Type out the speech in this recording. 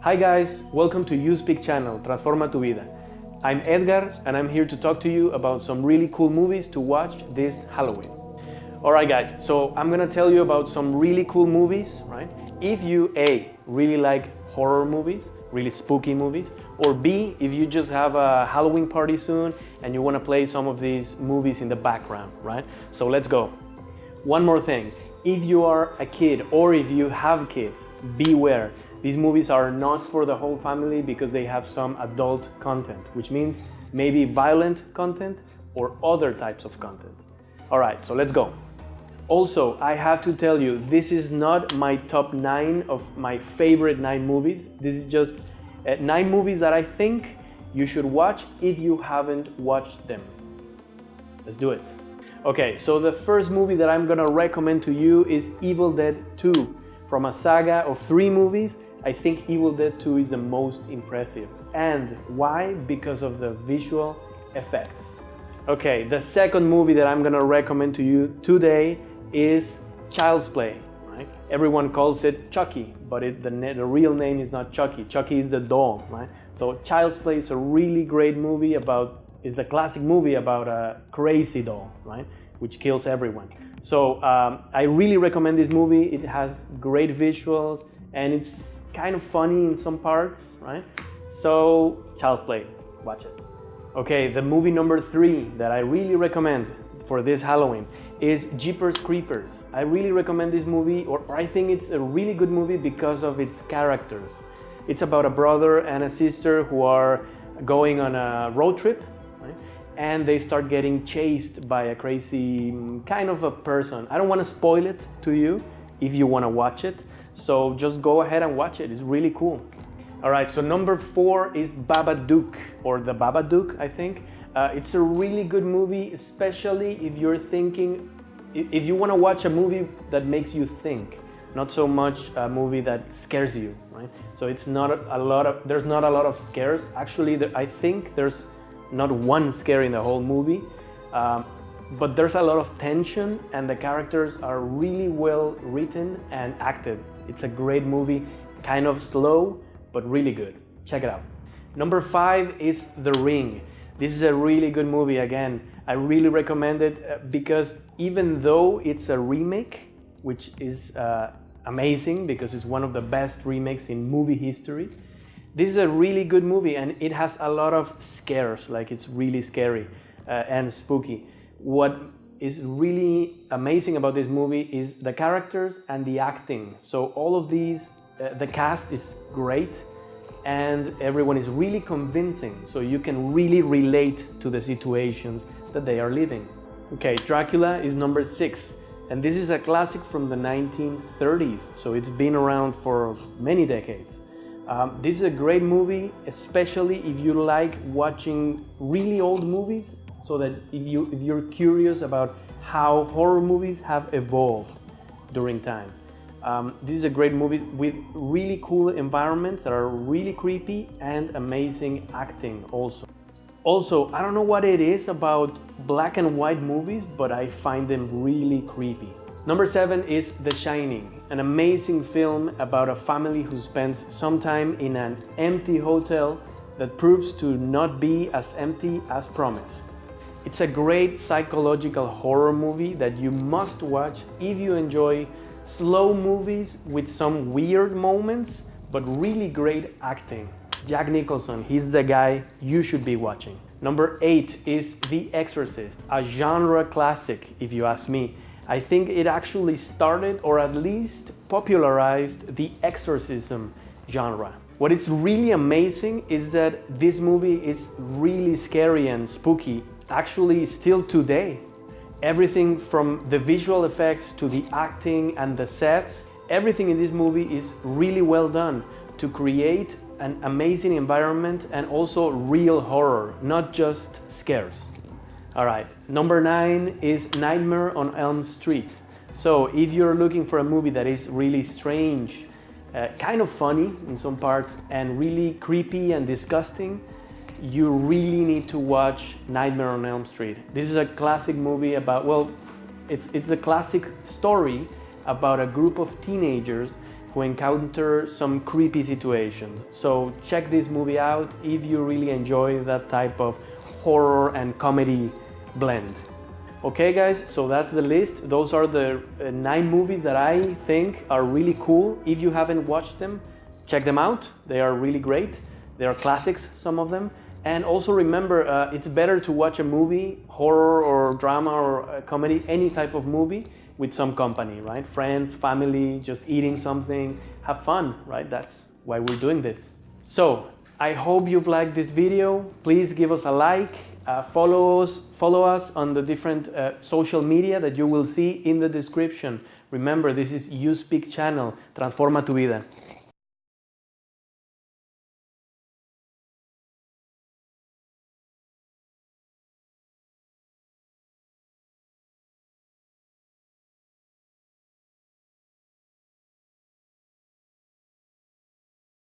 Hi guys, welcome to uSpeak channel, Transforma tu vida. I'm Edgar and I'm here to talk to you about some really cool movies to watch this Halloween. Alright guys, so I'm gonna tell you about some really cool movies, right? If you A, really like horror movies, really spooky movies, or B, if you just have a Halloween party soon and you wanna play some of these movies in the background, right? So let's go. One more thing, if you are a kid or if you have kids, beware. These movies are not for the whole family because they have some adult content, which means maybe violent content or other types of content. All right, so let's go. Also, I have to tell you, this is not my top 9 of my favorite 9 movies. This is just 9 movies that I think you should watch if you haven't watched them. Let's do it. Okay, so the first movie that I'm gonna recommend to you is Evil Dead 2. From a saga of 3 movies, I think Evil Dead 2 is the most impressive. And why? Because of the visual effects. Okay, the second movie that I'm gonna recommend to you today is Child's Play. Right? Everyone calls it Chucky, but the real name is not Chucky. Chucky is the doll, right? So Child's Play is a really great movie it's a classic movie about a crazy doll, right? Which kills everyone. So I really recommend this movie. It has great visuals and it's kind of funny in some parts, right? So Child's Play, watch it. Okay, the movie number 3 that I really recommend for this Halloween is Jeepers Creepers. I really recommend this movie, or I think it's a really good movie because of its characters. It's about a brother and a sister who are going on a road trip, right? And they start getting chased by a crazy kind of a person. I don't want to spoil it to you if you want to watch it. So just go ahead and watch it, it's really cool. All right, so number 4 is Babadook, or The Babadook, I think. It's a really good movie, especially if you're thinking, if you want to watch a movie that makes you think, not so much a movie that scares you, right? So it's not there's not a lot of scares. Actually, I think there's not one scare in the whole movie. But there's a lot of tension and the characters are really well written and acted. It's a great movie, kind of slow, but really good. Check it out. Number 5 is The Ring. This is a really good movie. Again, I really recommend it because even though it's a remake, which is amazing because it's one of the best remakes in movie history, this is a really good movie and it has a lot of scares, like it's really scary and spooky. What is really amazing about this movie is the characters and the acting. So all of these, the cast is great and everyone is really convincing. So you can really relate to the situations that they are living. Okay, Dracula is number 6. And this is a classic from the 1930s. So it's been around for many decades. This is a great movie, especially if you like watching really old movies. So that if you're curious about how horror movies have evolved during time. This is a great movie with really cool environments that are really creepy and amazing acting also. Also, I don't know what it is about black and white movies, but I find them really creepy. Number 7 is The Shining, an amazing film about a family who spends some time in an empty hotel that proves to not be as empty as promised. It's a great psychological horror movie that you must watch if you enjoy slow movies with some weird moments, but really great acting. Jack Nicholson, he's the guy you should be watching. Number 8 is The Exorcist, a genre classic, if you ask me. I think it actually started, or at least popularized, the exorcism genre. What is really amazing is that this movie is really scary and spooky. Actually, still today, everything from the visual effects to the acting and the sets, everything in this movie is really well done to create an amazing environment and also real horror, not just scares. All right, number 9 is Nightmare on Elm Street. So if you're looking for a movie that is really strange, kind of funny in some parts, and really creepy and disgusting, you really need to watch Nightmare on Elm Street. This is a classic movie about, well, it's a classic story about a group of teenagers who encounter some creepy situations. So check this movie out if you really enjoy that type of horror and comedy blend. Okay guys, so that's the list. Those are the 9 movies that I think are really cool. If you haven't watched them, check them out. They are really great. They are classics, some of them. And also remember, it's better to watch a movie, horror or drama or comedy, any type of movie, with some company, right? Friends, family, just eating something, have fun, right? That's why we're doing this. So, I hope you've liked this video. Please give us a like, follow us on the different social media that you will see in the description. Remember, this is uSpeak channel, Transforma tu vida.